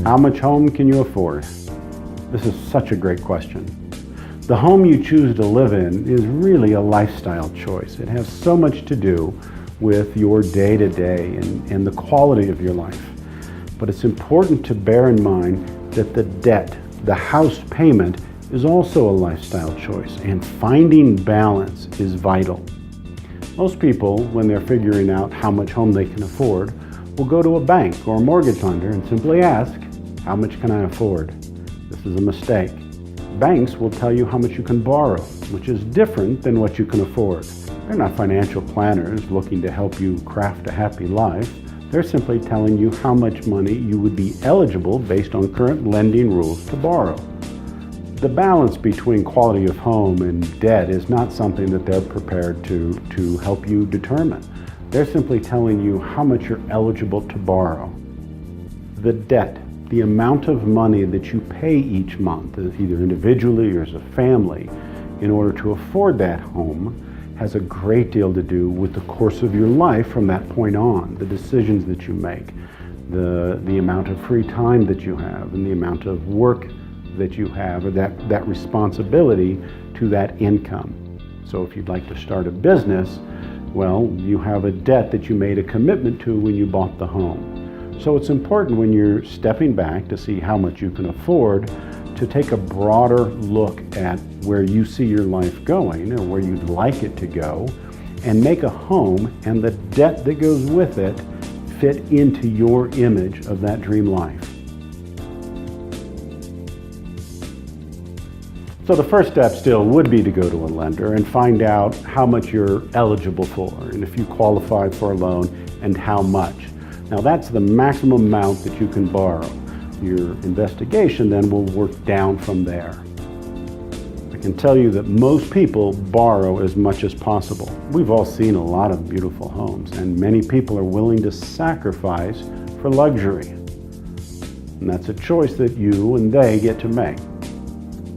How much home can you afford? This is such a great question. The home you choose to live in is really a lifestyle choice. It has so much to do with your day-to-day and the quality of your life. But it's important to bear in mind that the debt, the house payment, is also a lifestyle choice, and finding balance is vital. Most people, when they're figuring out how much home they can afford, will go to a bank or a mortgage lender and simply ask, how much can I afford? This is a mistake. Banks will tell you how much you can borrow, which is different than what you can afford. They're not financial planners looking to help you craft a happy life. They're simply telling you how much money you would be eligible based on current lending rules to borrow. The balance between quality of home and debt is not something that they're prepared to help you determine. They're simply telling you how much you're eligible to borrow. The debt, the amount of money that you pay each month, either individually or as a family, in order to afford that home, has a great deal to do with the course of your life from that point on, the decisions that you make, the amount of free time that you have, and the amount of work that you have, or that responsibility to that income. So if you'd like to start a business, well, you have a debt that you made a commitment to when you bought the home. So it's important when you're stepping back to see how much you can afford to take a broader look at where you see your life going or where you'd like it to go, and make a home and the debt that goes with it fit into your image of that dream life. So the first step still would be to go to a lender and find out how much you're eligible for, and if you qualify for a loan, and how much. Now that's the maximum amount that you can borrow. Your investigation then will work down from there. I can tell you that most people borrow as much as possible. We've all seen a lot of beautiful homes, and many people are willing to sacrifice for luxury. And that's a choice that you and they get to make.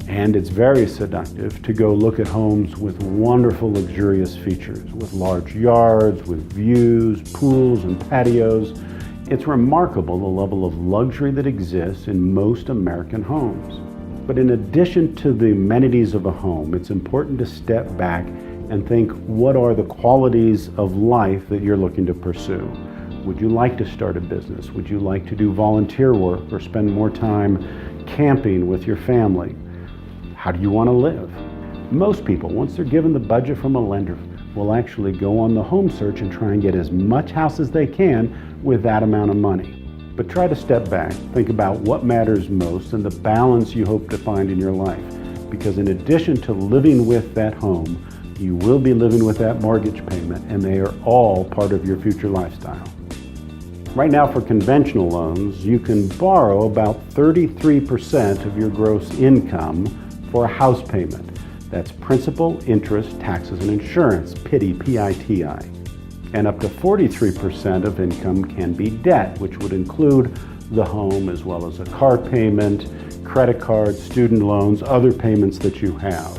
And it's very seductive to go look at homes with wonderful luxurious features, with large yards, with views, pools, and patios. It's remarkable the level of luxury that exists in most American homes. But in addition to the amenities of a home, it's important to step back and think, what are the qualities of life that you're looking to pursue? Would you like to start a business? Would you like to do volunteer work or spend more time camping with your family? How do you want to live? Most people, once they're given the budget from a lender, will actually go on the home search and try and get as much house as they can with that amount of money. But try to step back, think about what matters most and the balance you hope to find in your life. Because in addition to living with that home, you will be living with that mortgage payment, and they are all part of your future lifestyle. Right now, for conventional loans, you can borrow about 33% of your gross income for a house payment. That's principal, interest, taxes, and insurance, PITI, P-I-T-I. And up to 43% of income can be debt, which would include the home as well as a car payment, credit cards, student loans, other payments that you have.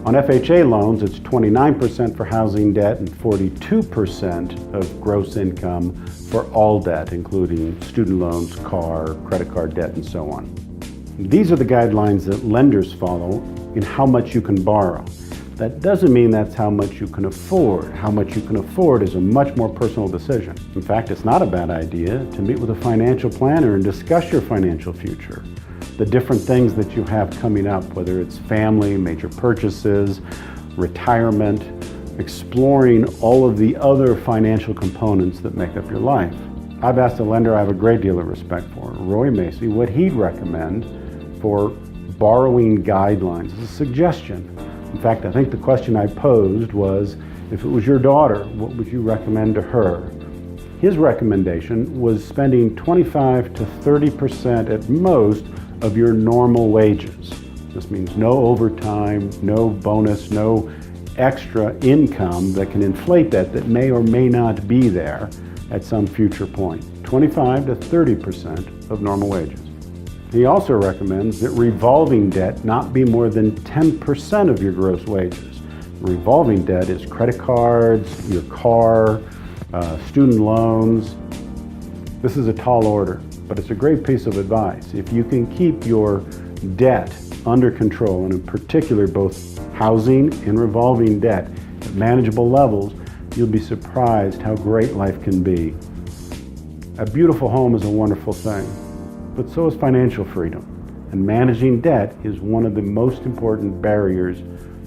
On FHA loans, it's 29% for housing debt and 42% of gross income for all debt, including student loans, car, credit card debt, and so on. These are the guidelines that lenders follow in how much you can borrow. That doesn't mean that's how much you can afford. How much you can afford is a much more personal decision. In fact, it's not a bad idea to meet with a financial planner and discuss your financial future. The different things that you have coming up, whether it's family, major purchases, retirement, exploring all of the other financial components that make up your life. I've asked a lender I have a great deal of respect for, Roy Macy, what he'd recommend for borrowing guidelines as a suggestion. In fact, I think the question I posed was, if it was your daughter, what would you recommend to her? His recommendation was spending 25 to 30% at most of your normal wages. This means no overtime, no bonus, no extra income that can inflate that may or may not be there at some future point. 25 to 30% of normal wages. He also recommends that revolving debt not be more than 10% of your gross wages. Revolving debt is credit cards, your car, student loans. This is a tall order. but it's a great piece of advice. If you can keep your debt under control, and in particular both housing and revolving debt at manageable levels, you'll be surprised how great life can be. A beautiful home is a wonderful thing, but so is financial freedom. And managing debt is one of the most important barriers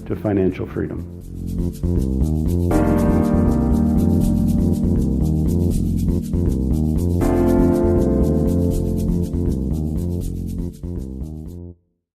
to financial freedom.